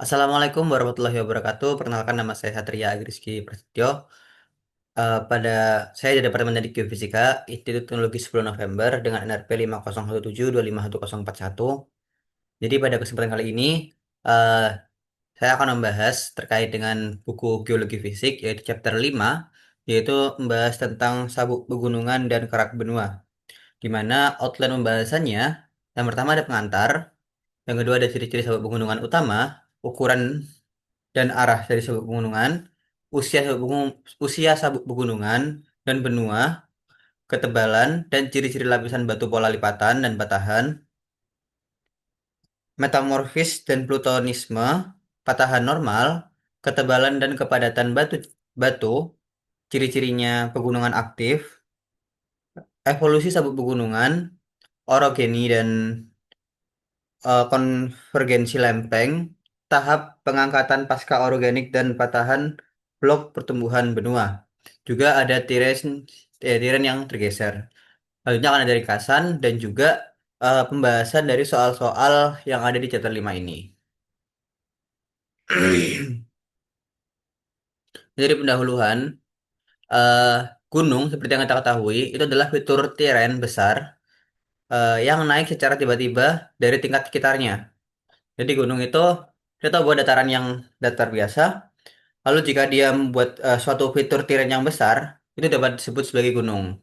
Assalamualaikum warahmatullahi wabarakatuh. Perkenalkan nama saya Satria Agriski Prasetyo. Pada saya di Departemen Teknik Geofisika, Institut Teknologi 10 November dengan NRP 5017251041. Jadi pada kesempatan kali ini, eh, saya akan membahas terkait dengan buku Geologi Fisik, yaitu chapter 5, yaitu membahas tentang sabuk pegunungan dan kerak benua. Di mana outline pembahasannya, yang pertama ada pengantar, yang kedua ada ciri-ciri sabuk pegunungan utama, ukuran dan arah dari sabuk pegunungan, usia sabuk pegunungan dan benua, ketebalan dan ciri-ciri lapisan batu pola lipatan dan patahan, metamorfis dan plutonisme, patahan normal, ketebalan dan kepadatan batu batu, ciri-cirinya pegunungan aktif, evolusi sabuk pegunungan, orogeni dan konvergensi lempeng, tahap pengangkatan pasca orogenik dan patahan blok pertumbuhan benua. Juga ada tiren yang tergeser. Selanjutnya akan ada ringkasan dan juga pembahasan dari soal-soal yang ada di chapter 5 ini. Dari pendahuluan, eh, gunung seperti yang kita ketahui itu adalah fitur tiren besar yang naik secara tiba-tiba dari tingkat sekitarnya. Jadi gunung itu kita tahu bahwa dataran yang datar biasa. Lalu jika dia membuat suatu fitur tiren yang besar, itu dapat disebut sebagai gunung.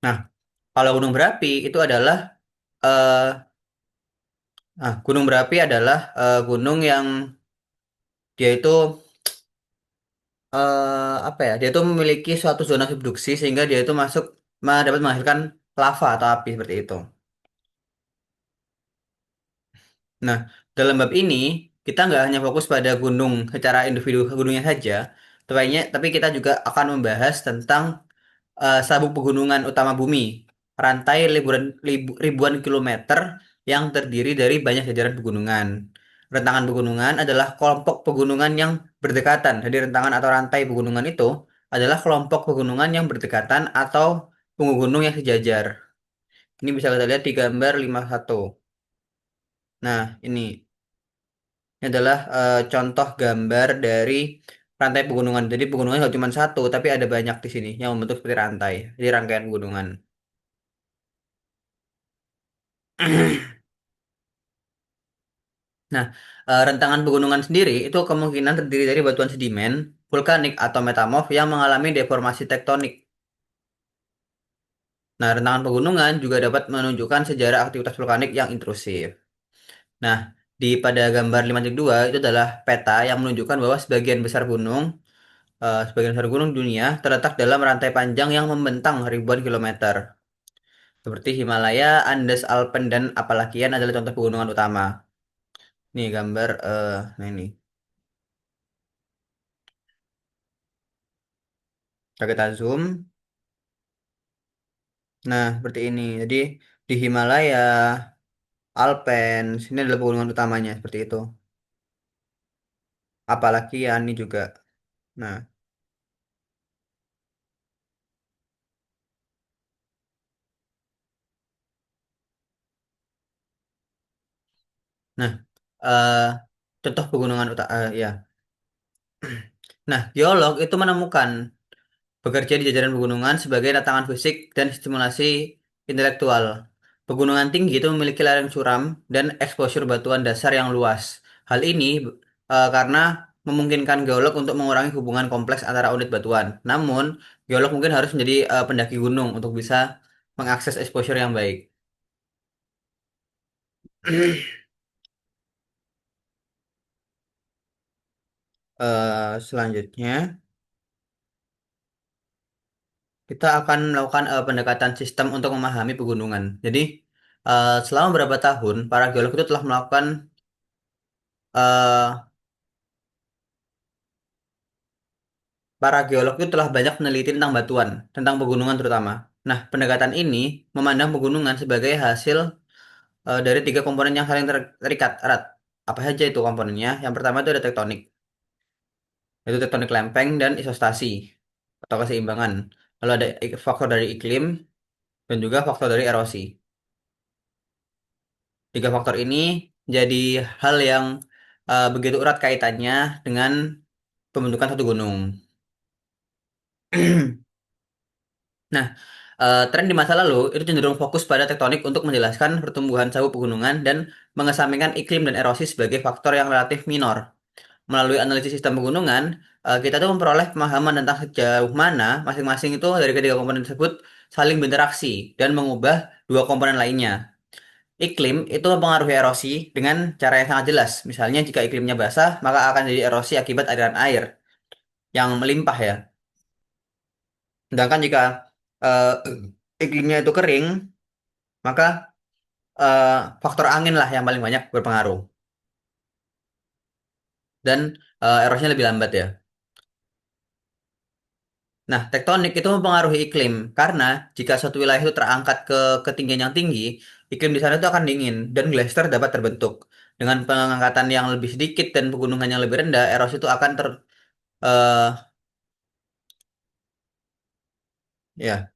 Nah, kalau gunung berapi itu adalah eh, gunung berapi adalah gunung yang dia itu apa ya? Dia itu memiliki suatu zona subduksi sehingga dia itu dapat menghasilkan lava atau api seperti itu. Nah, dalam bab ini kita nggak hanya fokus pada gunung secara individu gunungnya saja, tapi kita juga akan membahas tentang sabuk pegunungan utama bumi, rantai ribuan kilometer yang terdiri dari banyak jajaran pegunungan. Rentangan pegunungan adalah kelompok pegunungan yang berdekatan. Jadi rentangan atau rantai pegunungan itu adalah kelompok pegunungan yang berdekatan atau gunung yang sejajar. Ini bisa kita lihat di gambar 51. Nah, ini adalah contoh gambar dari rantai pegunungan. Jadi pegunungan nggak cuma satu, tapi ada banyak di sini yang membentuk seperti rantai. Jadi rangkaian pegunungan. Nah, rentangan pegunungan sendiri itu kemungkinan terdiri dari batuan sedimen, vulkanik atau metamorf yang mengalami deformasi tektonik. Nah, rentangan pegunungan juga dapat menunjukkan sejarah aktivitas vulkanik yang intrusif. Nah, pada gambar 5.2 itu adalah peta yang menunjukkan bahwa sebagian besar gunung dunia terletak dalam rantai panjang yang membentang ribuan kilometer. Seperti Himalaya, Andes, Alpen, dan Apalakian adalah contoh pegunungan utama. Nih gambar, nah ini. Kita zoom. Nah, seperti ini. Jadi di Himalaya, Alpen, sini adalah pegunungan utamanya seperti itu. Apalagi ya ini juga. Nah, nah, eh contoh pegunungan utama, ya. Nah, geolog itu menemukan bekerja di jajaran pegunungan sebagai tantangan fisik dan stimulasi intelektual. Pegunungan tinggi itu memiliki lereng curam dan eksposur batuan dasar yang luas. Hal ini karena memungkinkan geolog untuk mengurangi hubungan kompleks antara unit batuan. Namun, geolog mungkin harus menjadi pendaki gunung untuk bisa mengakses exposure yang baik. Selanjutnya, kita akan melakukan pendekatan sistem untuk memahami pegunungan. Jadi, selama beberapa tahun, para geolog itu telah melakukan eh, para geolog itu telah banyak meneliti tentang batuan, tentang pegunungan terutama. Nah, pendekatan ini memandang pegunungan sebagai hasil dari tiga komponen yang saling terikat erat. Apa saja itu komponennya? Yang pertama itu ada tektonik, yaitu tektonik lempeng dan isostasi atau keseimbangan. Lalu ada faktor dari iklim dan juga faktor dari erosi. Tiga faktor ini jadi hal yang begitu erat kaitannya dengan pembentukan satu gunung. Nah, tren di masa lalu itu cenderung fokus pada tektonik untuk menjelaskan pertumbuhan sabu pegunungan dan mengesampingkan iklim dan erosi sebagai faktor yang relatif minor. Melalui analisis sistem pegunungan, kita tuh memperoleh pemahaman tentang sejauh mana masing-masing itu dari ketiga komponen tersebut saling berinteraksi dan mengubah dua komponen lainnya. Iklim itu mempengaruhi erosi dengan cara yang sangat jelas. Misalnya jika iklimnya basah, maka akan jadi erosi akibat aliran air yang melimpah ya. Sedangkan jika eh, iklimnya itu kering, maka eh, faktor angin lah yang paling banyak berpengaruh dan erosinya lebih lambat ya. Nah, tektonik itu mempengaruhi iklim karena jika suatu wilayah itu terangkat ke ketinggian yang tinggi, iklim di sana itu akan dingin dan glacier dapat terbentuk. Dengan pengangkatan yang lebih sedikit dan pegunungan yang lebih rendah, erosi itu akan eh, ya.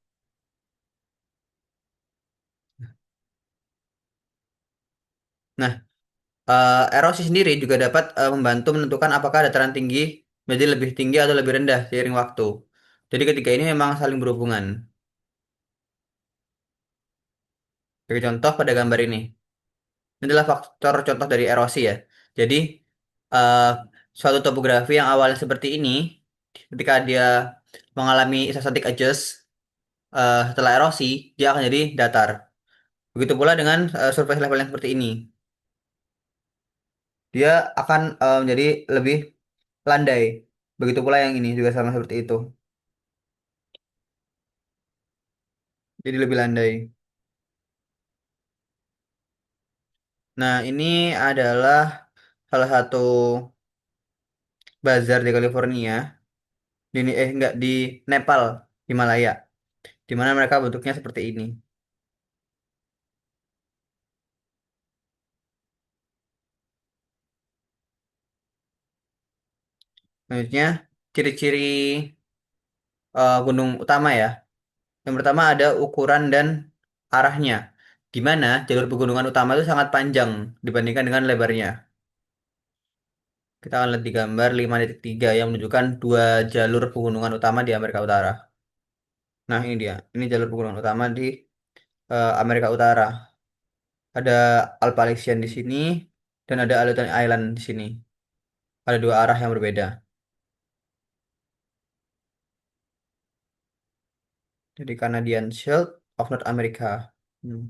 Nah, erosi sendiri juga dapat membantu menentukan apakah dataran tinggi menjadi lebih tinggi atau lebih rendah seiring waktu. Jadi ketiga ini memang saling berhubungan. Sebagai contoh pada gambar ini. Ini adalah faktor contoh dari erosi ya. Jadi eh, suatu topografi yang awalnya seperti ini, ketika dia mengalami isostatic adjust setelah erosi, dia akan jadi datar. Begitu pula dengan surface level yang seperti ini, dia akan menjadi lebih landai. Begitu pula yang ini juga sama seperti itu. Jadi lebih landai. Nah, ini adalah salah satu bazar di California. Enggak di Nepal, Himalaya, di mana mereka bentuknya seperti ini. Selanjutnya, ciri-ciri gunung utama ya. Yang pertama ada ukuran dan arahnya. Di mana jalur pegunungan utama itu sangat panjang dibandingkan dengan lebarnya. Kita akan lihat di gambar 5.3 yang menunjukkan dua jalur pegunungan utama di Amerika Utara. Nah, ini dia. Ini jalur pegunungan utama di Amerika Utara. Ada Appalachian di sini dan ada Aleutian Island di sini. Ada dua arah yang berbeda. Jadi Canadian Shield of North America. Hmm,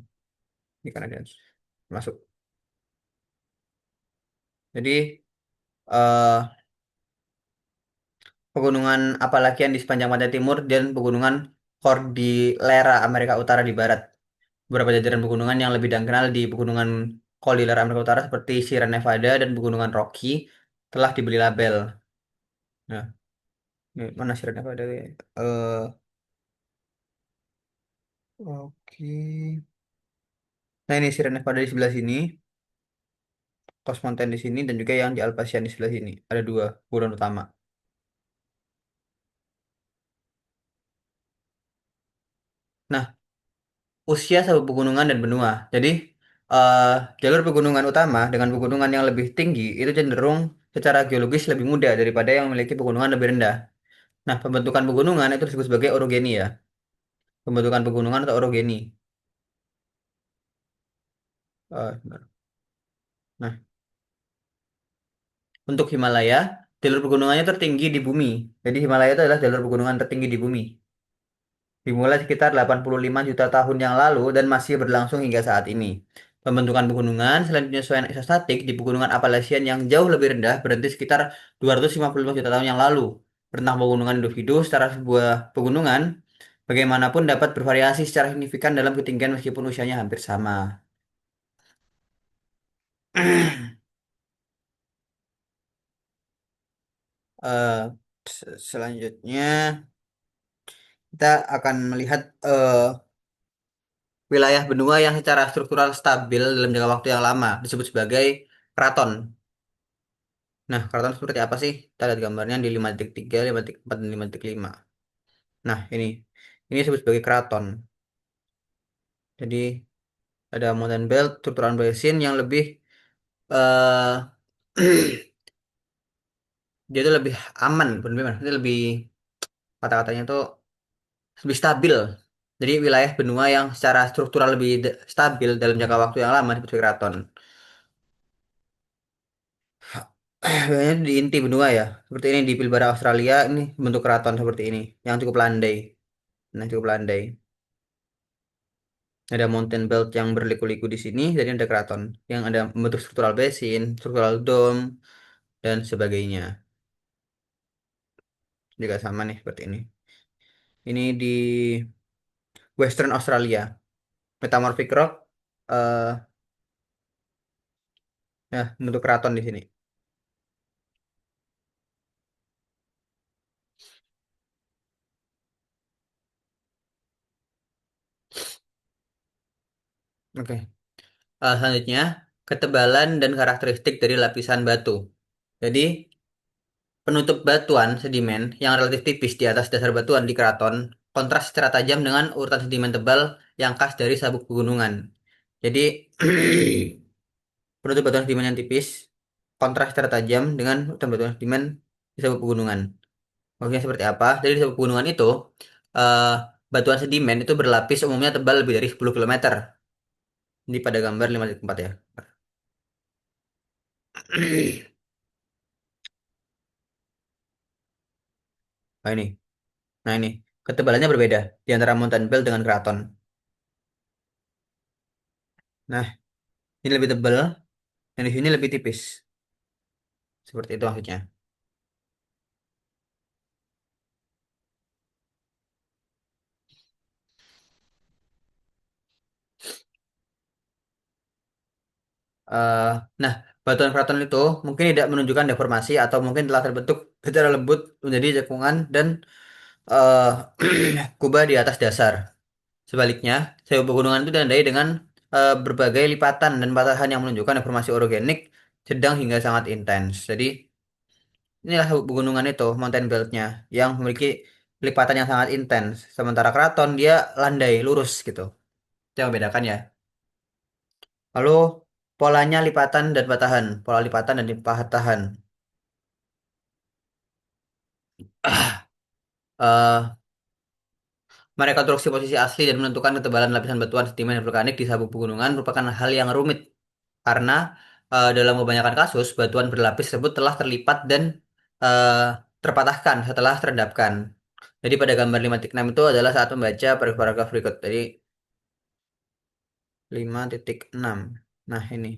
ini Canadian masuk. Jadi eh, pegunungan Appalachian di sepanjang pantai timur dan pegunungan Cordillera Amerika Utara di barat. Beberapa jajaran pegunungan yang lebih dikenal di pegunungan Cordillera Amerika Utara seperti Sierra Nevada dan pegunungan Rocky telah diberi label. Nah, ini mana Sierra Nevada? Oke. Nah, ini Sierra Nevada di sebelah sini, Coast Mountain di sini, dan juga yang di Alpasian di sebelah sini. Ada dua pegunungan utama. Nah, usia sebuah pegunungan dan benua. Jadi, eh, jalur pegunungan utama dengan pegunungan yang lebih tinggi itu cenderung secara geologis lebih muda daripada yang memiliki pegunungan lebih rendah. Nah, pembentukan pegunungan itu disebut sebagai orogeni ya. Pembentukan pegunungan atau orogeni. Benar. Nah, untuk Himalaya, jalur pegunungannya tertinggi di bumi. Jadi Himalaya itu adalah jalur pegunungan tertinggi di bumi. Dimulai sekitar 85 juta tahun yang lalu dan masih berlangsung hingga saat ini. Pembentukan pegunungan selain penyesuaian isostatik di pegunungan Appalachian yang jauh lebih rendah berhenti sekitar 255 juta tahun yang lalu. Rentang pegunungan individu secara sebuah pegunungan bagaimanapun dapat bervariasi secara signifikan dalam ketinggian meskipun usianya hampir sama. Eh, Selanjutnya kita akan melihat wilayah benua yang secara struktural stabil dalam jangka waktu yang lama disebut sebagai keraton. Nah, keraton seperti apa sih? Kita lihat gambarnya di 5.3, 5.4, dan 5.5. Nah, ini disebut sebagai keraton. Jadi ada mountain belt, struktural basin yang lebih eh dia tuh lebih aman, bukan lebih aman, dia lebih kata-katanya tuh lebih stabil. Jadi wilayah benua yang secara struktural lebih stabil dalam jangka waktu yang lama seperti keraton. Biasanya di inti benua ya, seperti ini di Pilbara Australia ini bentuk keraton seperti ini, yang cukup landai. Nah, cukup landai. Ada mountain belt yang berliku-liku di sini, jadi ada keraton yang ada membentuk struktural basin, struktural dome, dan sebagainya. Juga sama nih seperti ini. Ini di Western Australia, Metamorphic Rock, eh ya bentuk keraton di sini. Oke. Selanjutnya, ketebalan dan karakteristik dari lapisan batu. Jadi, penutup batuan sedimen yang relatif tipis di atas dasar batuan di keraton kontras secara tajam dengan urutan sedimen tebal yang khas dari sabuk pegunungan. Jadi, penutup batuan sedimen yang tipis kontras secara tajam dengan urutan batuan sedimen di sabuk pegunungan. Maksudnya seperti apa? Jadi di sabuk pegunungan itu, eh, batuan sedimen itu berlapis umumnya tebal lebih dari 10 kilometer. Ini pada gambar 5.4 ya. Nah ini. Nah ini. Ketebalannya berbeda di antara mountain belt dengan keraton. Nah, ini lebih tebal, dan di sini lebih tipis. Seperti itu maksudnya. Eh, nah, batuan keraton itu mungkin tidak menunjukkan deformasi atau mungkin telah terbentuk secara lembut menjadi cekungan dan eh kubah di atas dasar. Sebaliknya, sebuah pegunungan itu ditandai dengan berbagai lipatan dan patahan yang menunjukkan deformasi orogenik sedang hingga sangat intens. Jadi, inilah pegunungan itu, mountain belt-nya, yang memiliki lipatan yang sangat intens. Sementara keraton dia landai, lurus gitu. Itu yang membedakan ya. Lalu, polanya lipatan dan patahan. Pola lipatan dan patahan. eh Merekonstruksi posisi asli dan menentukan ketebalan lapisan batuan sedimen dan vulkanik di sabuk pegunungan merupakan hal yang rumit karena dalam kebanyakan kasus batuan berlapis tersebut telah terlipat dan eh, terpatahkan setelah terendapkan. Jadi pada gambar 5.6 itu adalah saat membaca paragraf berikut. Jadi 5.6. Nah, ini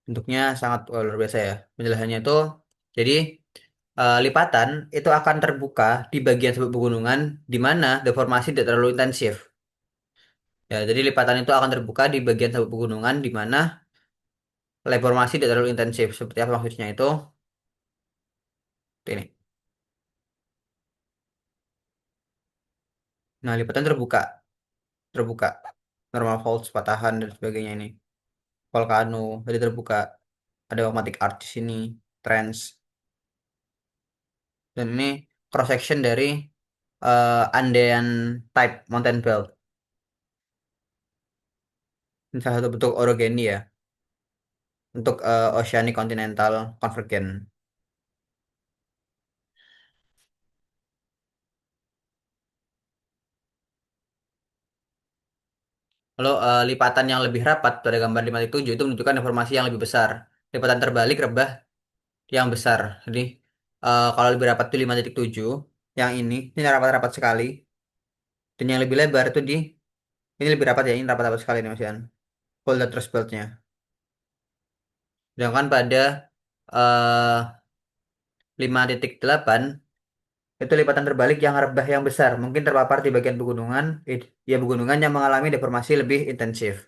bentuknya sangat luar biasa ya. Penjelasannya itu jadi lipatan itu akan terbuka di bagian sebuah pegunungan di mana deformasi tidak terlalu intensif. Ya, jadi lipatan itu akan terbuka di bagian sebuah pegunungan di mana deformasi tidak terlalu intensif. Seperti apa maksudnya itu? Ini. Nah, lipatan terbuka, terbuka. Normal faults, patahan dan sebagainya ini. Volcano, jadi terbuka. Ada magmatic arch di sini, trends. Dan ini cross section dari Andean type mountain belt. Ini salah satu bentuk orogeny ya, untuk Oceanic Continental Convergence. Lalu lipatan yang lebih rapat pada gambar 5.7 itu menunjukkan informasi yang lebih besar. Lipatan terbalik rebah yang besar. Jadi kalau lebih rapat itu 5.7, yang ini rapat-rapat sekali. Dan yang lebih lebar itu di ini lebih rapat ya, ini rapat-rapat sekali nih Mas Ian. Folder trust belt-nya. Sedangkan pada eh 5.8 itu lipatan terbalik yang rebah yang besar, mungkin terpapar di bagian pegunungan, ya pegunungan yang mengalami deformasi lebih intensif.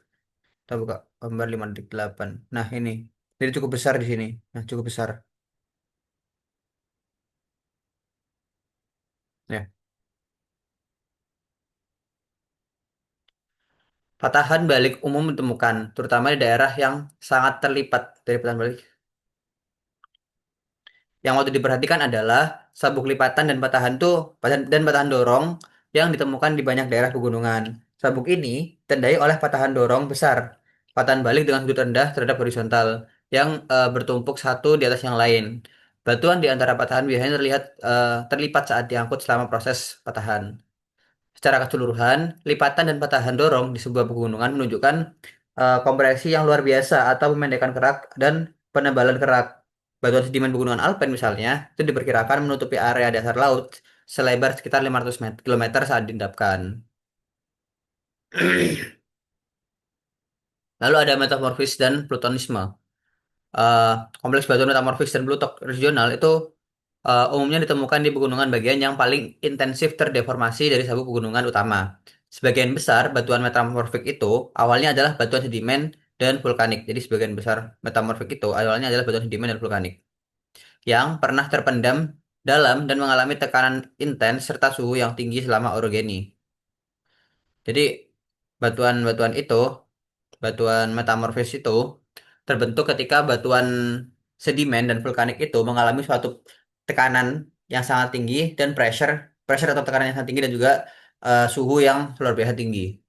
Kita buka gambar 5.8. Nah, ini. Jadi cukup besar di sini. Nah, cukup besar. Ya. Patahan balik umum ditemukan, terutama di daerah yang sangat terlipat dari patahan balik. Yang waktu diperhatikan adalah sabuk lipatan dan patahan tuh dan patahan dorong yang ditemukan di banyak daerah pegunungan. Sabuk ini tandai oleh patahan dorong besar patahan balik dengan sudut rendah terhadap horizontal yang bertumpuk satu di atas yang lain. Batuan di antara patahan biasanya terlipat saat diangkut selama proses patahan. Secara keseluruhan, lipatan dan patahan dorong di sebuah pegunungan menunjukkan kompresi yang luar biasa atau pemendekan kerak dan penebalan kerak. Batuan sedimen pegunungan Alpen misalnya, itu diperkirakan menutupi area dasar laut selebar sekitar 500 km saat diendapkan. Lalu ada metamorfis dan plutonisme. Eh, Kompleks batuan metamorfis dan plutok regional itu umumnya ditemukan di pegunungan bagian yang paling intensif terdeformasi dari sabuk pegunungan utama. Sebagian besar batuan metamorfik itu awalnya adalah batuan sedimen dan vulkanik. Jadi sebagian besar metamorfik itu awalnya adalah batuan sedimen dan vulkanik yang pernah terpendam dalam dan mengalami tekanan intens serta suhu yang tinggi selama orogeni. Jadi batuan-batuan itu, batuan metamorfis itu terbentuk ketika batuan sedimen dan vulkanik itu mengalami suatu tekanan yang sangat tinggi dan pressure atau tekanan yang sangat tinggi dan juga suhu yang luar biasa tinggi.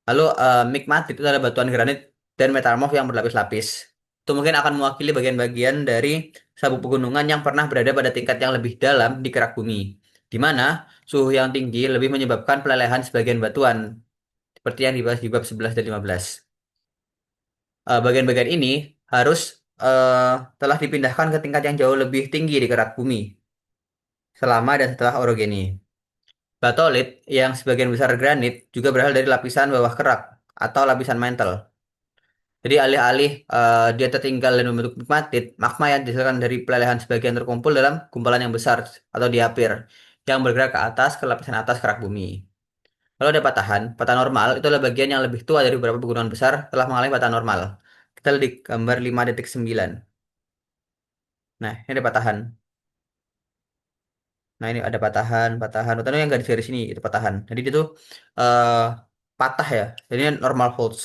Lalu migmatit itu adalah batuan granit dan metamorf yang berlapis-lapis. Itu mungkin akan mewakili bagian-bagian dari sabuk pegunungan yang pernah berada pada tingkat yang lebih dalam di kerak bumi, di mana suhu yang tinggi lebih menyebabkan pelelehan sebagian batuan, seperti yang dibahas di bab 11 dan 15. Bagian-bagian ini harus eh, telah dipindahkan ke tingkat yang jauh lebih tinggi di kerak bumi selama dan setelah orogeni. Batolit yang sebagian besar granit juga berasal dari lapisan bawah kerak atau lapisan mantle. Jadi alih-alih dia tertinggal dan membentuk pegmatit, magma yang dihasilkan dari pelelehan sebagian terkumpul dalam gumpalan yang besar atau diapir yang bergerak ke atas ke lapisan atas kerak bumi. Lalu ada patahan. Patahan normal itu adalah bagian yang lebih tua dari beberapa pegunungan besar telah mengalami patahan normal. Kita lihat di gambar 5.9. Nah, ini ada patahan. Nah, ini ada patahan, patahan. Patahan yang garis-garis ini itu patahan. Jadi itu eh patah ya. Jadi ini normal faults,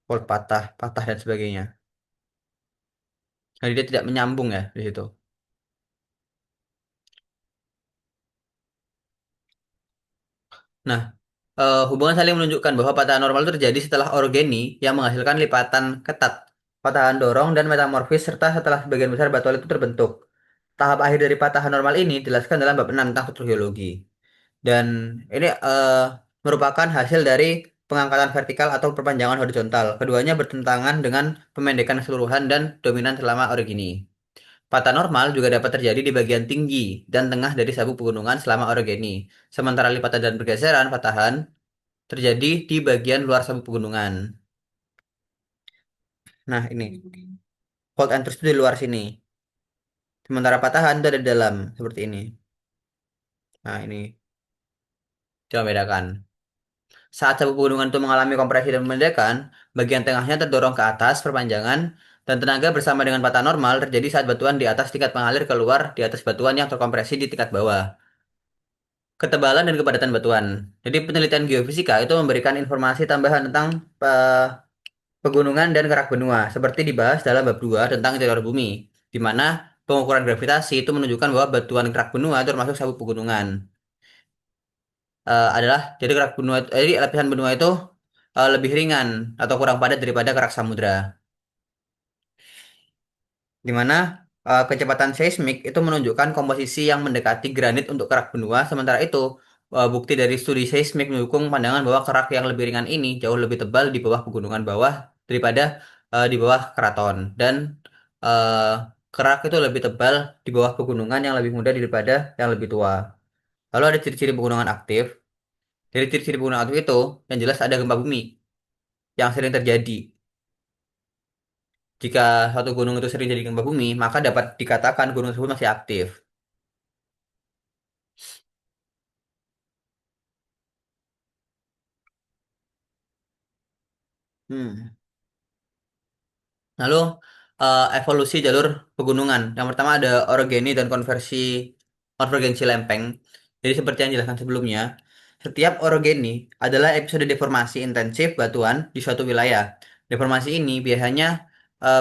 fault patah, patah dan sebagainya. Jadi dia tidak menyambung ya di situ. Nah, hubungan saling menunjukkan bahwa patahan normal itu terjadi setelah orogeni yang menghasilkan lipatan ketat, patahan dorong dan metamorfis serta setelah sebagian besar batuan itu terbentuk. Tahap akhir dari patahan normal ini dijelaskan dalam bab 6 tentang struktur geologi. Dan ini merupakan hasil dari pengangkatan vertikal atau perpanjangan horizontal. Keduanya bertentangan dengan pemendekan keseluruhan dan dominan selama orogeni. Patah normal juga dapat terjadi di bagian tinggi dan tengah dari sabuk pegunungan selama orogeni. Sementara lipatan dan pergeseran patahan terjadi di bagian luar sabuk pegunungan. Nah, ini fault and thrust itu di luar sini. Sementara patahan itu ada di dalam seperti ini. Nah, ini coba bedakan. Saat sabuk pegunungan itu mengalami kompresi dan memendekan, bagian tengahnya terdorong ke atas perpanjangan dan tenaga bersama dengan patah normal terjadi saat batuan di atas tingkat mengalir keluar di atas batuan yang terkompresi di tingkat bawah. Ketebalan dan kepadatan batuan. Jadi penelitian geofisika itu memberikan informasi tambahan tentang eh, pegunungan dan kerak benua, seperti dibahas dalam bab 2 tentang interior bumi, di mana pengukuran gravitasi itu menunjukkan bahwa batuan kerak benua itu termasuk sabuk pegunungan. Adalah jadi kerak benua, jadi lapisan benua itu lebih ringan atau kurang padat daripada kerak samudra, di mana kecepatan seismik itu menunjukkan komposisi yang mendekati granit untuk kerak benua, sementara itu bukti dari studi seismik mendukung pandangan bahwa kerak yang lebih ringan ini jauh lebih tebal di bawah pegunungan bawah daripada di bawah keraton dan eh, kerak itu lebih tebal di bawah pegunungan yang lebih muda daripada yang lebih tua. Lalu ada ciri-ciri pegunungan aktif. Dari ciri-ciri pegunungan aktif itu yang jelas ada gempa bumi yang sering terjadi. Jika suatu gunung itu sering jadi gempa bumi, maka dapat dikatakan gunung tersebut masih aktif. Hmm. Lalu evolusi jalur pegunungan. Yang pertama ada orogeni dan konvergensi lempeng. Jadi seperti yang dijelaskan sebelumnya, setiap orogeni adalah episode deformasi intensif batuan di suatu wilayah. Deformasi ini biasanya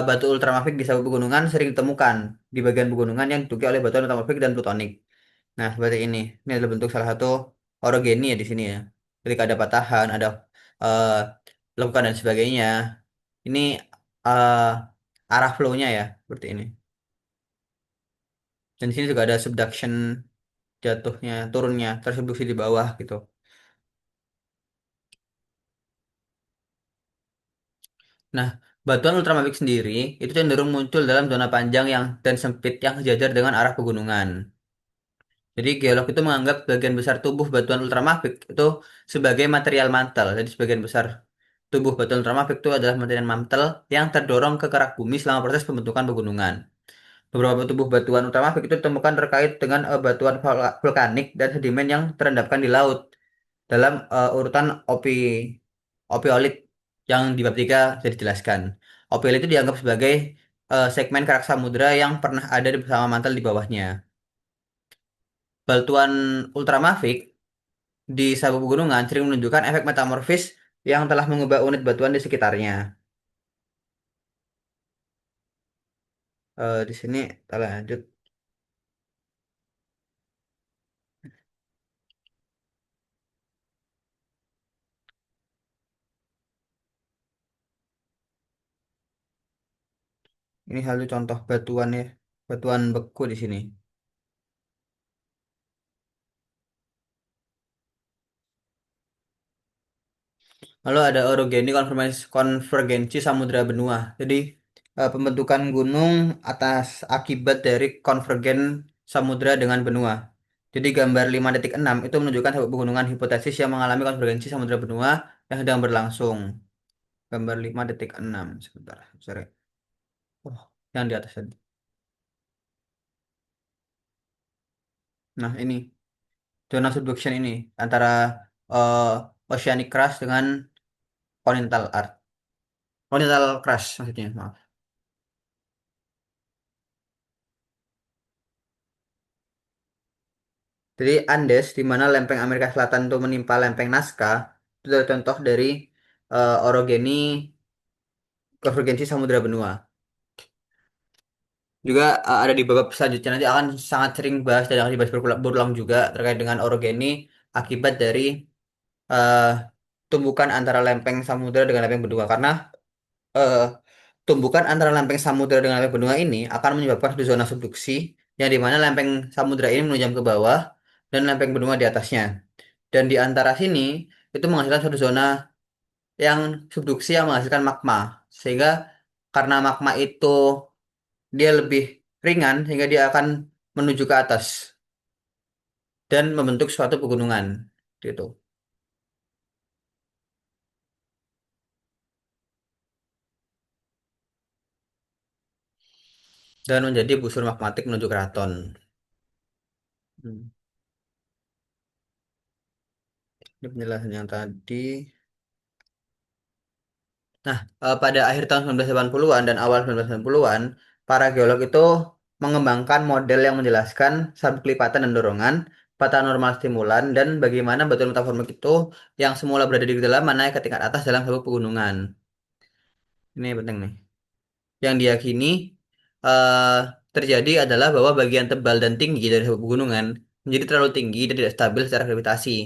batu ultramafik di sabuk pegunungan sering ditemukan di bagian pegunungan yang ditutupi oleh batuan ultramafik dan plutonik. Nah, seperti ini. Ini adalah bentuk salah satu orogeni ya di sini ya. Ketika ada patahan, ada eh, lekukan dan sebagainya. Ini eh, arah flow-nya ya, seperti ini. Dan di sini juga ada subduction jatuhnya, turunnya, tersubduksi di bawah gitu. Nah, batuan ultramafik sendiri itu cenderung muncul dalam zona panjang yang dan sempit yang sejajar dengan arah pegunungan. Jadi geolog itu menganggap bagian besar tubuh batuan ultramafik itu sebagai material mantel. Jadi sebagian besar tubuh batuan ultramafik itu adalah material mantel yang terdorong ke kerak bumi selama proses pembentukan pegunungan. Beberapa tubuh batuan ultramafik itu ditemukan terkait dengan batuan vulkanik dan sedimen yang terendapkan di laut dalam urutan opiolit yang di bab 3 sudah dijelaskan. Opiolit itu dianggap sebagai segmen kerak samudra yang pernah ada bersama mantel di bawahnya. Batuan ultramafik di sabuk pegunungan sering menunjukkan efek metamorfis yang telah mengubah unit batuan di sekitarnya. Di sini kita lanjut. Ini satu contoh batuan ya, batuan beku di sini. Lalu ada orogeni konvergensi samudra benua. Jadi pembentukan gunung atas akibat dari konvergen samudra dengan benua. Jadi gambar 5.6 itu menunjukkan sebuah pegunungan hipotesis yang mengalami konvergensi samudra benua yang sedang berlangsung. Gambar 5.6. Sebentar, sorry. Oh, yang di atas tadi. Nah, ini zona subduction ini antara eh, oceanic crust dengan continental arc. Continental crust maksudnya, maaf. Jadi Andes, di mana lempeng Amerika Selatan itu menimpa lempeng Nazca, itu adalah contoh dari orogeni konvergensi samudra benua. Juga ada di babak selanjutnya nanti akan sangat sering bahas dan akan dibahas berulang juga terkait dengan orogeni akibat dari eh, tumbukan antara lempeng samudra dengan lempeng benua. Karena eh, tumbukan antara lempeng samudra dengan lempeng benua ini akan menyebabkan suatu zona subduksi yang di mana lempeng samudra ini menunjam ke bawah dan lempeng benua di atasnya. Dan di antara sini itu menghasilkan suatu zona yang subduksi yang menghasilkan magma. Sehingga karena magma itu dia lebih ringan sehingga dia akan menuju ke atas dan membentuk suatu pegunungan gitu. Dan menjadi busur magmatik menuju keraton. Hmm. Ini penjelasan yang tadi. Nah, pada akhir tahun 1980-an dan awal 1990-an, para geolog itu mengembangkan model yang menjelaskan sabuk lipatan dan dorongan, patah normal stimulan, dan bagaimana batuan metaformik itu yang semula berada di kedalaman naik ke tingkat atas dalam sabuk pegunungan. Ini penting nih. Yang diyakini eh, terjadi adalah bahwa bagian tebal dan tinggi dari sebuah pegunungan menjadi terlalu tinggi dan tidak stabil secara gravitasi.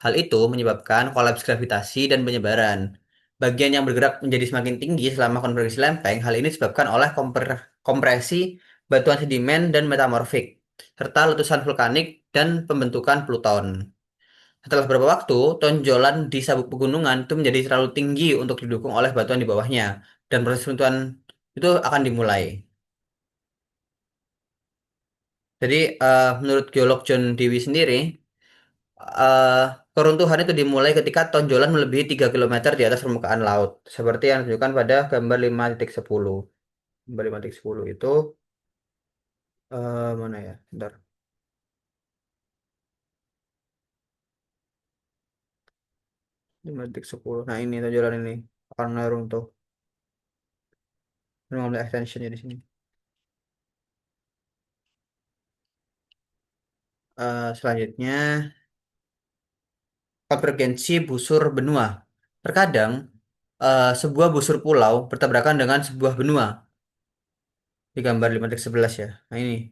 Hal itu menyebabkan kolaps gravitasi dan penyebaran. Bagian yang bergerak menjadi semakin tinggi selama konvergensi lempeng. Hal ini disebabkan oleh kompresi batuan sedimen dan metamorfik, serta letusan vulkanik dan pembentukan pluton. Setelah beberapa waktu, tonjolan di sabuk pegunungan itu menjadi terlalu tinggi untuk didukung oleh batuan di bawahnya, dan proses runtuhan itu akan dimulai. Jadi, menurut geolog John Dewey sendiri, eh, keruntuhan itu dimulai ketika tonjolan melebihi 3 kilometer di atas permukaan laut, seperti yang ditunjukkan pada gambar 5.10. Gambar 5.10 itu, mana ya? Bentar. 5.10. Nah, ini tonjolan ini akan meruntuh. Ini mengambil extensionnya di sini. Selanjutnya, konvergensi busur benua. Terkadang, sebuah busur pulau bertabrakan dengan sebuah benua di gambar 5.11 ya. Nah ini,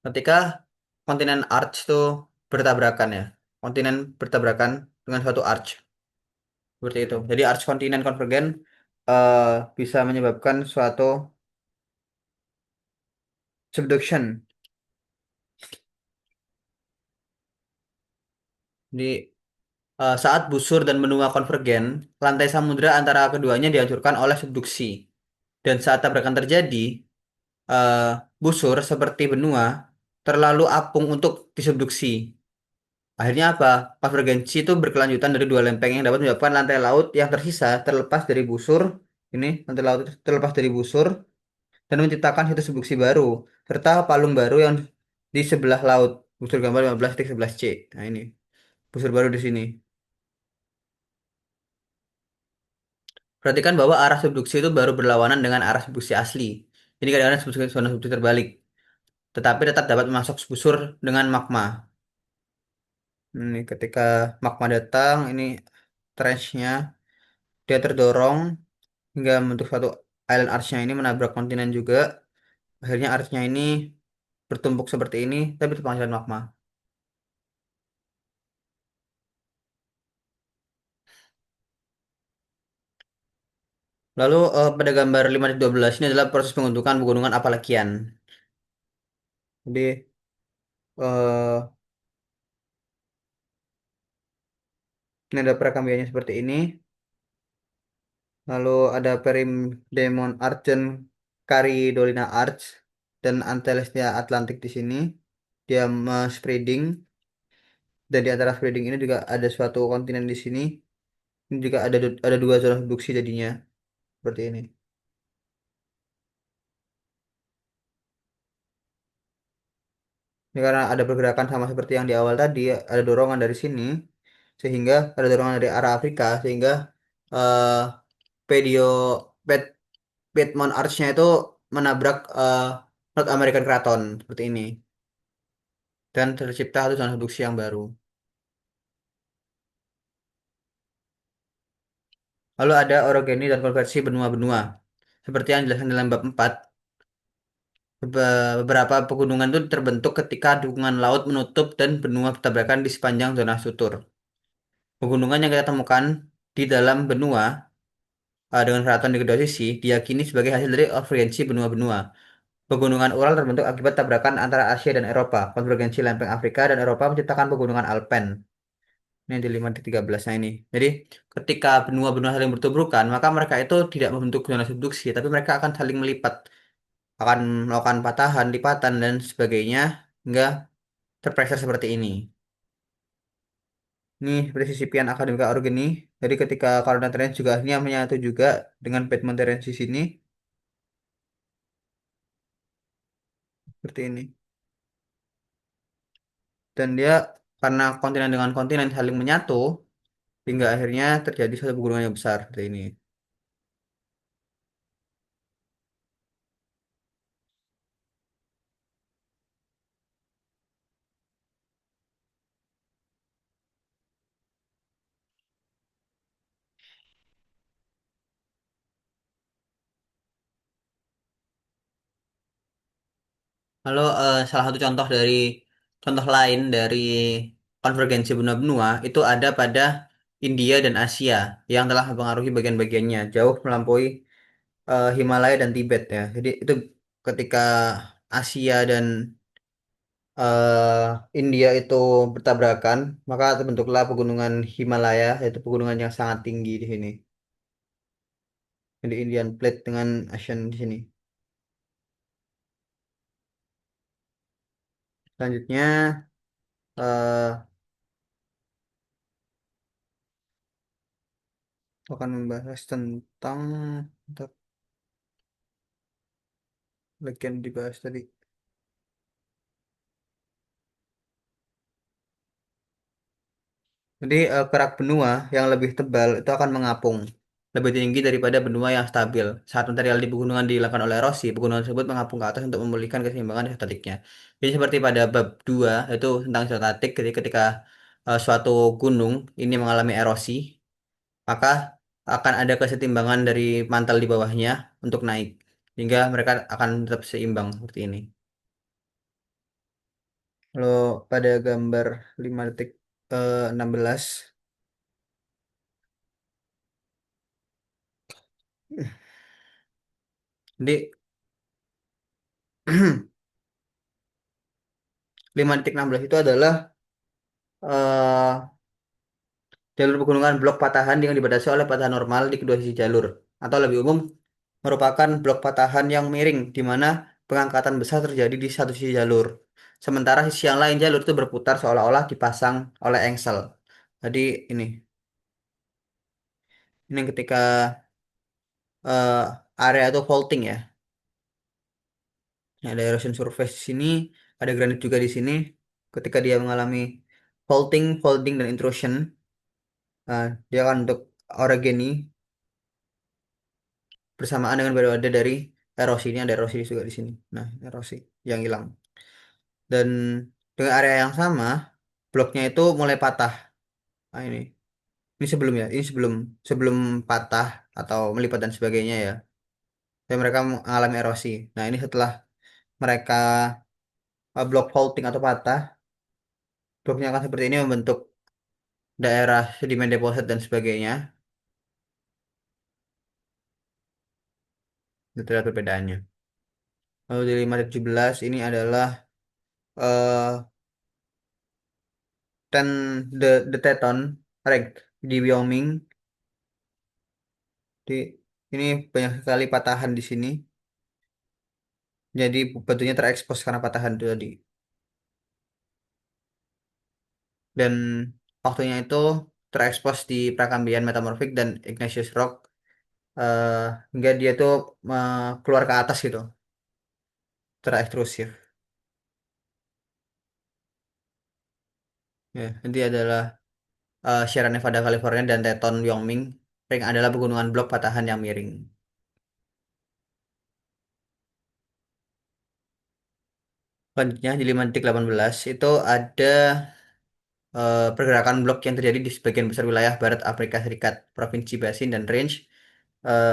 ketika kontinen arch itu bertabrakan ya, kontinen bertabrakan dengan suatu arch. seperti itu. Jadi arch kontinen konvergen eh, bisa menyebabkan suatu subduction. Jadi saat busur dan benua konvergen, lantai samudra antara keduanya dihancurkan oleh subduksi. Dan saat tabrakan terjadi, eh, busur seperti benua terlalu apung untuk disubduksi. Akhirnya apa? Konvergensi itu berkelanjutan dari dua lempeng yang dapat menyebabkan lantai laut yang tersisa terlepas dari busur. Ini lantai laut itu terlepas dari busur dan menciptakan situs subduksi baru serta palung baru yang di sebelah laut. Busur gambar 15,11 C. Nah ini busur baru di sini. Perhatikan bahwa arah subduksi itu baru berlawanan dengan arah subduksi asli. Ini kadang-kadang disebut sebagai zona subduksi terbalik, tetapi tetap dapat masuk busur dengan magma. Ini ketika magma datang, ini trenchnya, dia terdorong hingga membentuk suatu island archnya ini menabrak kontinen juga. Akhirnya archnya ini bertumpuk seperti ini, tapi itu panggilan magma. Lalu pada gambar 5,12 ini adalah proses pembentukan pegunungan Apalakian. Jadi eh, ini ada perekambiannya seperti ini. Lalu ada Perimdemon Argent Caridolina Arch dan Antelestia Atlantic di sini. Dia spreading dan di antara spreading ini juga ada suatu kontinen di sini. Ini juga ada dua zona subduksi jadinya seperti ini. Ini karena ada pergerakan sama seperti yang di awal tadi, ada dorongan dari sini sehingga ada dorongan dari arah Afrika sehingga eh Pedio Ped, Piedmont Arch-nya itu menabrak North American Craton seperti ini dan tercipta satu zona subduksi yang baru. Lalu ada orogeni dan konversi benua-benua. Seperti yang dijelaskan dalam bab 4, beberapa pegunungan itu terbentuk ketika dukungan laut menutup dan benua bertabrakan di sepanjang zona sutur. Pegunungan yang kita temukan di dalam benua dengan keraton di kedua sisi diyakini sebagai hasil dari konvergensi benua-benua. Pegunungan Ural terbentuk akibat tabrakan antara Asia dan Eropa. Konvergensi lempeng Afrika dan Eropa menciptakan pegunungan Alpen. Ini di 5,13. Nah ini. Jadi ketika benua-benua saling bertubrukan, maka mereka itu tidak membentuk zona subduksi, tapi mereka akan saling melipat, akan melakukan patahan, lipatan, dan sebagainya hingga terpreser seperti ini. Ini seperti sisi pian akademika organi. Jadi ketika Corona Terence juga akhirnya menyatu juga dengan Piedmont Terence di sini, seperti ini. Dan dia karena kontinen dengan kontinen saling menyatu, hingga akhirnya terjadi satu pegunungan yang besar seperti ini. Lalu salah satu contoh lain dari konvergensi benua-benua itu ada pada India dan Asia yang telah mempengaruhi bagian-bagiannya jauh melampaui Himalaya dan Tibet ya. Jadi itu ketika Asia dan India itu bertabrakan, maka terbentuklah pegunungan Himalaya, yaitu pegunungan yang sangat tinggi di sini. Jadi Indian Plate dengan Asian di sini. Selanjutnya eh, akan membahas tentang bagian dibahas tadi. Jadi kerak benua yang lebih tebal itu akan mengapung lebih tinggi daripada benua yang stabil. Saat material di pegunungan dihilangkan oleh erosi, pegunungan tersebut mengapung ke atas untuk memulihkan keseimbangan statiknya. Jadi seperti pada bab 2 itu tentang statik, ketika suatu gunung ini mengalami erosi, maka akan ada kesetimbangan dari mantel di bawahnya untuk naik, hingga mereka akan tetap seimbang seperti ini. Kalau pada gambar 5 detik 16 Jadi 5,16 itu adalah eh, jalur pegunungan blok patahan yang dibatasi oleh patahan normal di kedua sisi jalur. Atau lebih umum, merupakan blok patahan yang miring, di mana pengangkatan besar terjadi di satu sisi jalur. Sementara sisi yang lain jalur itu berputar seolah-olah dipasang oleh engsel. Jadi ini, ini ketika eh, area itu faulting ya. Ada erosion surface di sini, ada granit juga di sini. Ketika dia mengalami faulting, folding, dan intrusion, dia akan untuk orogeny bersamaan dengan periode dari erosi. Ini ada erosi juga di sini. Nah, erosi yang hilang. Dan dengan area yang sama, bloknya itu mulai patah. Nah, ini sebelum ya, ini sebelum sebelum patah atau melipat dan sebagainya ya. Dan mereka mengalami erosi. Nah, ini setelah mereka blok faulting atau patah, bloknya akan seperti ini membentuk daerah sedimen deposit dan sebagainya. Itu adalah perbedaannya. Lalu di 517 ini adalah eh ten the Teton Reg di Wyoming. Di ini banyak sekali patahan di sini. Jadi batunya terekspos karena patahan itu tadi. Dan waktunya itu terekspos di Prakambrian Metamorphic dan Igneous Rock, eh, hingga dia tuh keluar ke atas gitu, terekstrusif. Ya, nanti adalah Sierra Nevada California dan Teton Wyoming. Ring adalah pegunungan blok patahan yang miring. Selanjutnya di 5,18 itu ada pergerakan blok yang terjadi di sebagian besar wilayah Barat Afrika Serikat, Provinsi Basin dan Range.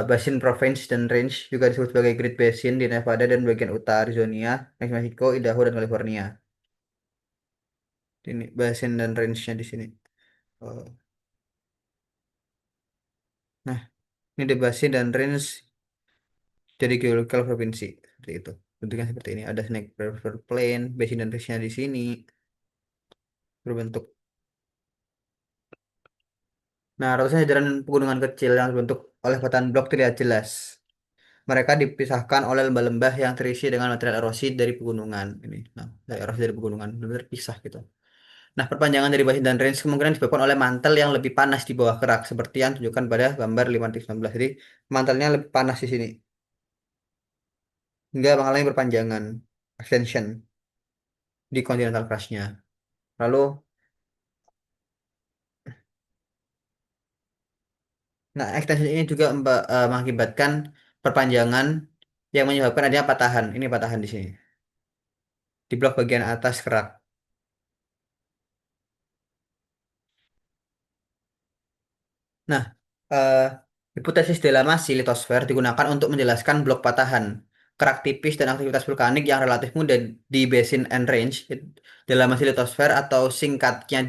Basin Province dan Range juga disebut sebagai Great Basin di Nevada dan bagian utara Arizona, New Mexico, Idaho, dan California. Ini basin dan range-nya di sini. Oh. Nah, ini di basin dan range jadi geological provinsi seperti itu. Bentuknya seperti ini. Ada Snake River Plain, basin dan range-nya di sini berbentuk. Nah, ratusan jajaran pegunungan kecil yang dibentuk oleh batuan blok terlihat jelas. Mereka dipisahkan oleh lembah-lembah yang terisi dengan material erosi dari pegunungan. Ini, nah, dari erosi dari pegunungan benar terpisah gitu. Nah, perpanjangan dari basin dan range kemungkinan disebabkan oleh mantel yang lebih panas di bawah kerak, seperti yang tunjukkan pada gambar 5,19. Jadi, mantelnya lebih panas di sini, hingga mengalami perpanjangan, extension, di continental crust-nya. Lalu, nah, extension ini juga mengakibatkan perpanjangan yang menyebabkan adanya patahan. Ini patahan di sini, di blok bagian atas kerak. Nah, eh, hipotesis Delamasi litosfer digunakan untuk menjelaskan blok patahan, kerak tipis, dan aktivitas vulkanik yang relatif muda di Basin and Range. Delamasi litosfer atau singkatnya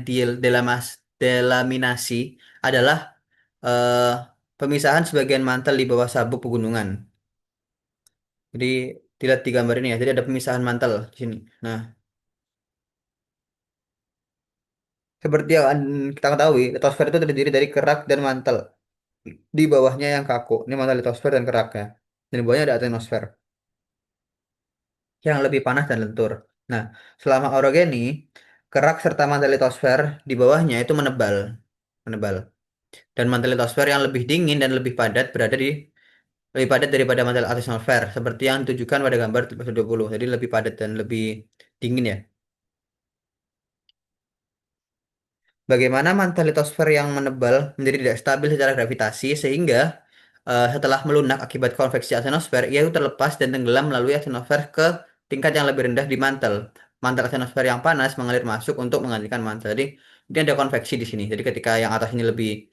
delaminasi adalah eh, pemisahan sebagian mantel di bawah sabuk pegunungan. Jadi dilihat di gambar ini ya. Jadi ada pemisahan mantel di sini. Nah, seperti yang kita ketahui, litosfer itu terdiri dari kerak dan mantel. Di bawahnya yang kaku. Ini mantel litosfer dan keraknya. Dan di bawahnya ada atmosfer yang lebih panas dan lentur. Nah, selama orogeny, kerak serta mantel litosfer di bawahnya itu menebal, menebal. Dan mantel litosfer yang lebih dingin dan lebih padat berada di lebih padat daripada mantel atmosfer, seperti yang ditujukan pada gambar 20. Jadi lebih padat dan lebih dingin ya. Bagaimana mantel litosfer yang menebal menjadi tidak stabil secara gravitasi sehingga setelah melunak akibat konveksi asthenosfer, ia itu terlepas dan tenggelam melalui asthenosfer ke tingkat yang lebih rendah di mantel. Mantel asthenosfer yang panas mengalir masuk untuk menggantikan mantel. Jadi ini ada konveksi di sini. Jadi ketika yang atas ini lebih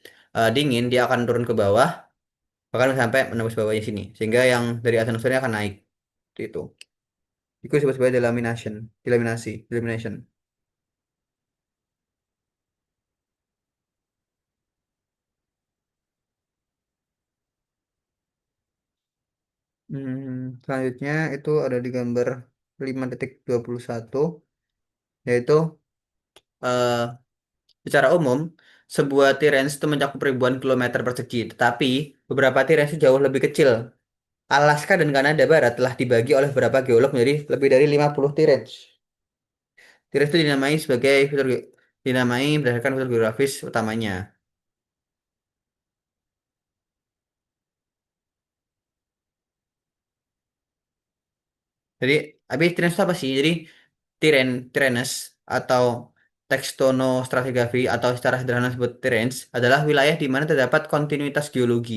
dingin, dia akan turun ke bawah, bahkan sampai menembus bawahnya sini. Sehingga yang dari asthenosfernya akan naik. Seperti itu. Itu disebut sebagai delamination, delamination. Selanjutnya itu ada di gambar 5.21, yaitu eh, secara umum sebuah Tirens itu mencakup ribuan kilometer persegi, tetapi beberapa Tirens itu jauh lebih kecil. Alaska dan Kanada Barat telah dibagi oleh beberapa geolog menjadi lebih dari 50 Tirens. Tirens itu dinamai berdasarkan fitur geografis utamanya. Jadi, habis Tirens itu apa sih? Jadi, Tirenes atau tekstonostratigrafi atau secara sederhana disebut Tirens adalah wilayah di mana terdapat kontinuitas geologi.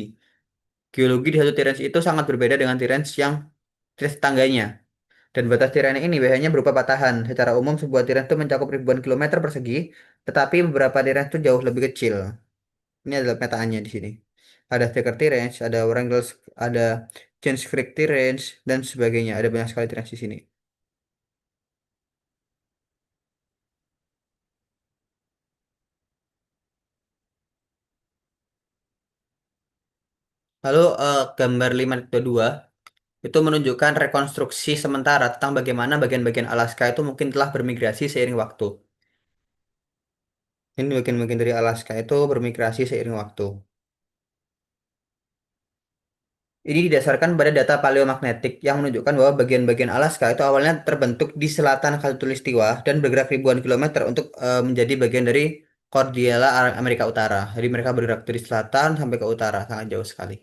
Geologi di satu Tirens itu sangat berbeda dengan Tirens yang Tirens tetangganya. Dan batas Tirene ini biasanya berupa patahan. Secara umum, sebuah Tirens itu mencakup ribuan kilometer persegi, tetapi beberapa Tirens itu jauh lebih kecil. Ini adalah petaannya di sini. Ada Sticker Tirens, ada Wrangell, ada James Creek Tirens, dan sebagainya. Ada banyak sekali Tirens di sini. Lalu gambar 5.2 itu menunjukkan rekonstruksi sementara tentang bagaimana bagian-bagian Alaska itu mungkin telah bermigrasi seiring waktu. Ini bagian-bagian dari Alaska itu bermigrasi seiring waktu. Ini didasarkan pada data paleomagnetik yang menunjukkan bahwa bagian-bagian Alaska itu awalnya terbentuk di selatan Khatulistiwa dan bergerak ribuan kilometer untuk menjadi bagian dari Cordillera Amerika Utara. Jadi mereka bergerak dari selatan sampai ke utara, sangat jauh sekali.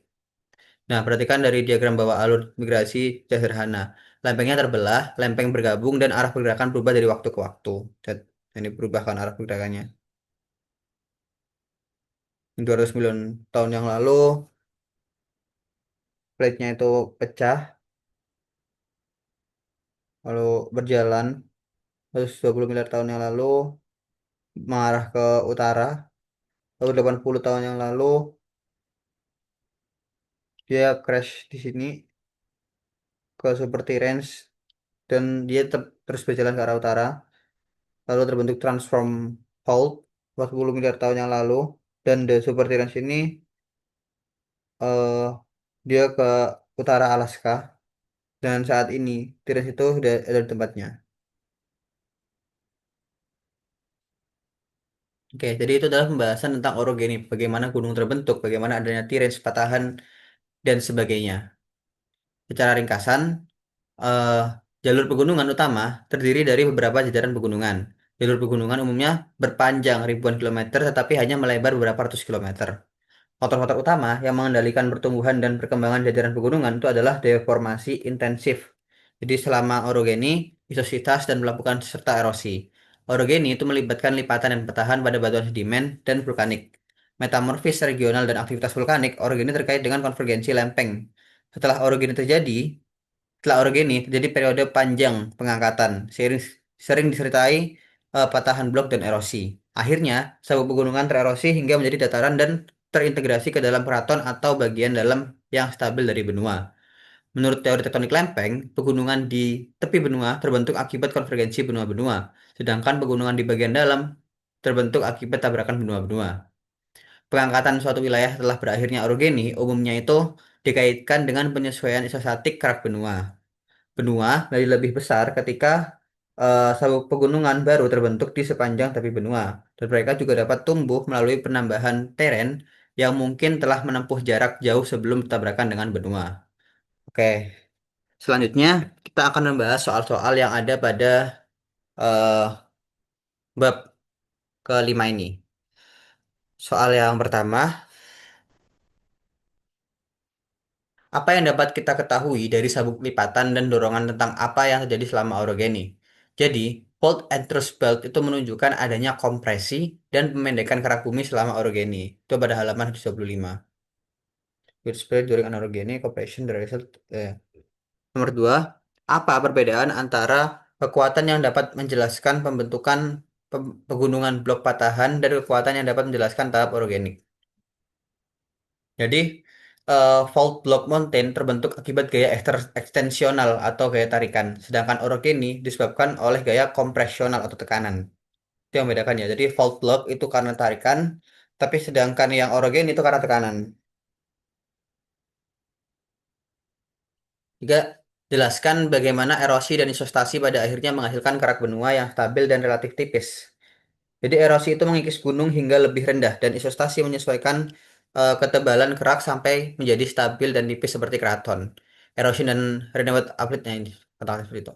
Nah, perhatikan dari diagram bawah alur migrasi sederhana. Lempengnya terbelah, lempeng bergabung, dan arah pergerakan berubah dari waktu ke waktu. Ini berubah kan arah pergerakannya. 200 miliar tahun yang lalu, plate-nya itu pecah, lalu berjalan. 120 miliar tahun yang lalu, mengarah ke utara. Lalu 80 tahun yang lalu, dia crash di sini ke Super Terence. Dan dia terus berjalan ke arah utara. Lalu terbentuk transform fault 40 miliar tahun yang lalu. Dan the Super Terence ini eh dia ke utara Alaska. Dan saat ini Terence itu sudah ada di tempatnya. Oke, jadi itu adalah pembahasan tentang orogenik, bagaimana gunung terbentuk, bagaimana adanya Terence, patahan, dan sebagainya. Secara ringkasan, eh, jalur pegunungan utama terdiri dari beberapa jajaran pegunungan. Jalur pegunungan umumnya berpanjang ribuan kilometer tetapi hanya melebar beberapa ratus kilometer. Faktor-faktor utama yang mengendalikan pertumbuhan dan perkembangan jajaran pegunungan itu adalah deformasi intensif. Jadi selama orogeni, isositas, dan melakukan serta erosi. Orogeni itu melibatkan lipatan dan petahan pada batuan sedimen dan vulkanik. Metamorfis regional dan aktivitas vulkanik, orogeni terkait dengan konvergensi lempeng. Setelah orogeni terjadi, setelah orogeni, terjadi periode panjang pengangkatan, sering disertai patahan blok dan erosi. Akhirnya, sabuk pegunungan tererosi hingga menjadi dataran dan terintegrasi ke dalam keraton atau bagian dalam yang stabil dari benua. Menurut teori tektonik lempeng, pegunungan di tepi benua terbentuk akibat konvergensi benua-benua, sedangkan pegunungan di bagian dalam terbentuk akibat tabrakan benua-benua. Pengangkatan suatu wilayah setelah berakhirnya orogeni umumnya itu dikaitkan dengan penyesuaian isostatik kerak benua. Benua menjadi lebih besar ketika sabuk pegunungan baru terbentuk di sepanjang tepi benua, dan mereka juga dapat tumbuh melalui penambahan teren yang mungkin telah menempuh jarak jauh sebelum bertabrakan dengan benua. Oke, selanjutnya kita akan membahas soal-soal yang ada pada eh, bab kelima ini. Soal yang pertama, apa yang dapat kita ketahui dari sabuk lipatan dan dorongan tentang apa yang terjadi selama orogeni? Jadi, fold and thrust belt itu menunjukkan adanya kompresi dan pemendekan kerak bumi selama orogeni. Itu pada halaman 125. With spread during an orogeny, compression the result. Nomor dua, apa perbedaan antara kekuatan yang dapat menjelaskan pembentukan pegunungan blok patahan dan kekuatan yang dapat menjelaskan tahap orogenik? Jadi, fault block mountain terbentuk akibat gaya ekstensional atau gaya tarikan, sedangkan orogeny disebabkan oleh gaya kompresional atau tekanan. Itu yang membedakan ya. Jadi, fault block itu karena tarikan, tapi sedangkan yang orogeny itu karena tekanan. Tiga, jelaskan bagaimana erosi dan isostasi pada akhirnya menghasilkan kerak benua yang stabil dan relatif tipis. Jadi erosi itu mengikis gunung hingga lebih rendah dan isostasi menyesuaikan ketebalan kerak sampai menjadi stabil dan tipis seperti keraton. Erosi dan renewable upliftnya ini katakan seperti itu.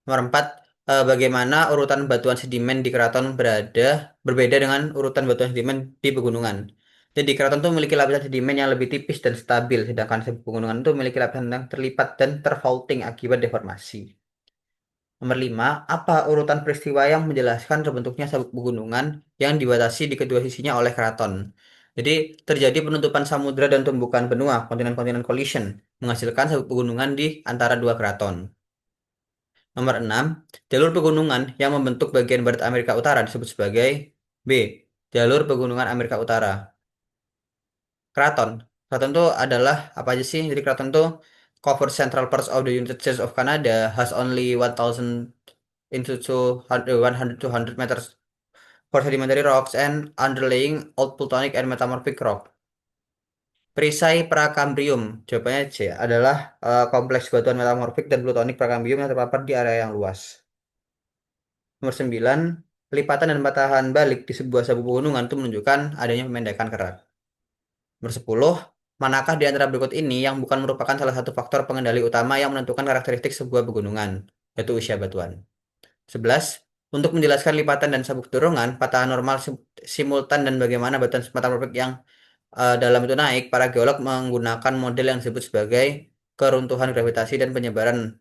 Nomor 4, bagaimana urutan batuan sedimen di keraton berbeda dengan urutan batuan sedimen di pegunungan. Jadi keraton itu memiliki lapisan sedimen yang lebih tipis dan stabil, sedangkan pegunungan itu memiliki lapisan yang terlipat dan terfaulting akibat deformasi. Nomor 5, apa urutan peristiwa yang menjelaskan terbentuknya sabuk pegunungan yang dibatasi di kedua sisinya oleh keraton? Jadi terjadi penutupan samudra dan tumbukan benua, kontinen-kontinen collision, menghasilkan sabuk pegunungan di antara dua keraton. Nomor 6, jalur pegunungan yang membentuk bagian barat Amerika Utara disebut sebagai B. Jalur pegunungan Amerika Utara. Keraton. Keraton itu adalah apa aja sih? Jadi keraton itu cover central parts of the United States of Canada, has only 1000 into 100 to 100 meters for sedimentary rocks and underlying old plutonic and metamorphic rock. Perisai Prakambrium, jawabannya C, adalah kompleks batuan metamorfik dan plutonik prakambrium yang terpapar di area yang luas. Nomor 9, lipatan dan patahan balik di sebuah sabuk pegunungan itu menunjukkan adanya pemendekan kerak. Nomor 10, manakah di antara berikut ini yang bukan merupakan salah satu faktor pengendali utama yang menentukan karakteristik sebuah pegunungan, yaitu usia batuan. 11, untuk menjelaskan lipatan dan sabuk dorongan, patahan normal simultan dan bagaimana batuan metamorfik yang dalam itu naik, para geolog menggunakan model yang disebut sebagai keruntuhan gravitasi dan penyebaran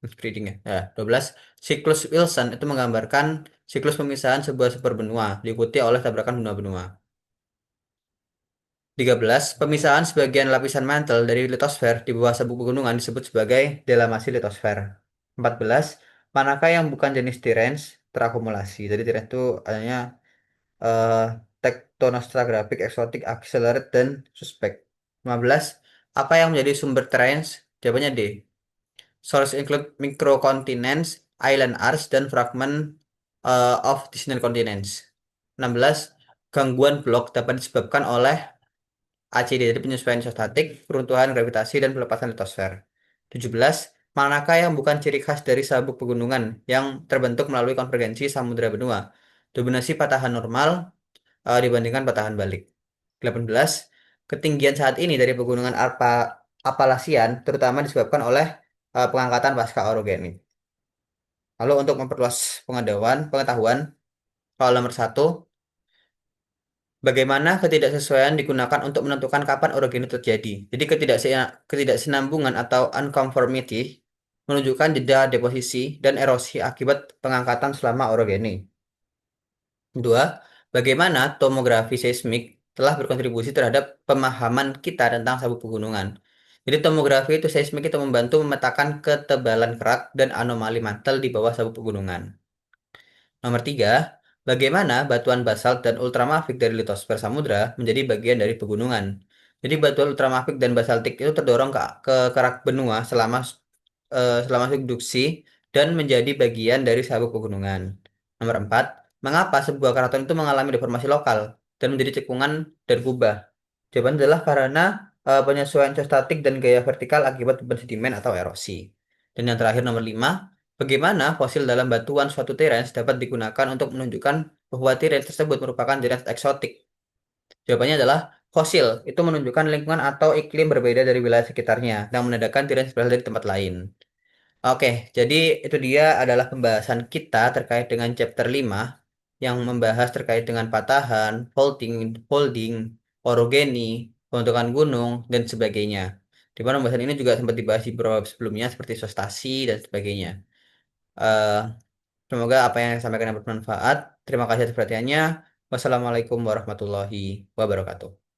spreading ya. Ya, 12. Siklus Wilson itu menggambarkan siklus pemisahan sebuah superbenua diikuti oleh tabrakan benua-benua. 13. Pemisahan sebagian lapisan mantel dari litosfer di bawah sabuk pegunungan disebut sebagai delamasi litosfer. 14. Manakah yang bukan jenis tirens terakumulasi? Jadi tirens itu adanya eh, tektonostratigrafik, eksotik, accelerate, dan suspek. 15. Apa yang menjadi sumber tirens? Jawabannya D. Source include microcontinents, island arcs, dan fragment of distant continents. 16. Gangguan blok dapat disebabkan oleh ACD, jadi penyesuaian isostatik, keruntuhan gravitasi, dan pelepasan litosfer. 17. Manakah yang bukan ciri khas dari sabuk pegunungan yang terbentuk melalui konvergensi samudra benua? Dominasi patahan normal dibandingkan patahan balik. 18. Ketinggian saat ini dari pegunungan Appalachian terutama disebabkan oleh pengangkatan pasca orogeny. Lalu untuk memperluas pengetahuan, soal nomor 1, bagaimana ketidaksesuaian digunakan untuk menentukan kapan orogeny terjadi. Jadi ketidaksenambungan atau unconformity menunjukkan jeda deposisi dan erosi akibat pengangkatan selama orogeny. Dua, bagaimana tomografi seismik telah berkontribusi terhadap pemahaman kita tentang sabuk pegunungan. Jadi tomografi itu seismik itu membantu memetakan ketebalan kerak dan anomali mantel di bawah sabuk pegunungan. Nomor 3, bagaimana batuan basalt dan ultramafik dari litosfer samudra menjadi bagian dari pegunungan. Jadi batuan ultramafik dan basaltik itu terdorong ke kerak benua selama subduksi dan menjadi bagian dari sabuk pegunungan. Nomor 4, mengapa sebuah keraton itu mengalami deformasi lokal dan menjadi cekungan dan kubah? Jawaban adalah karena penyesuaian isostatik dan gaya vertikal akibat beban sedimen atau erosi. Dan yang terakhir nomor 5, bagaimana fosil dalam batuan suatu terens dapat digunakan untuk menunjukkan bahwa terens tersebut merupakan terens eksotik? Jawabannya adalah fosil itu menunjukkan lingkungan atau iklim berbeda dari wilayah sekitarnya dan menandakan terens berasal dari tempat lain. Oke, jadi itu dia adalah pembahasan kita terkait dengan chapter 5 yang membahas terkait dengan patahan, folding, orogeny, pembentukan gunung, dan sebagainya. Di mana pembahasan ini juga sempat dibahas di beberapa sebelumnya seperti sostasi dan sebagainya. Eh, Semoga apa yang saya sampaikan bermanfaat. Terima kasih atas perhatiannya. Wassalamualaikum warahmatullahi wabarakatuh.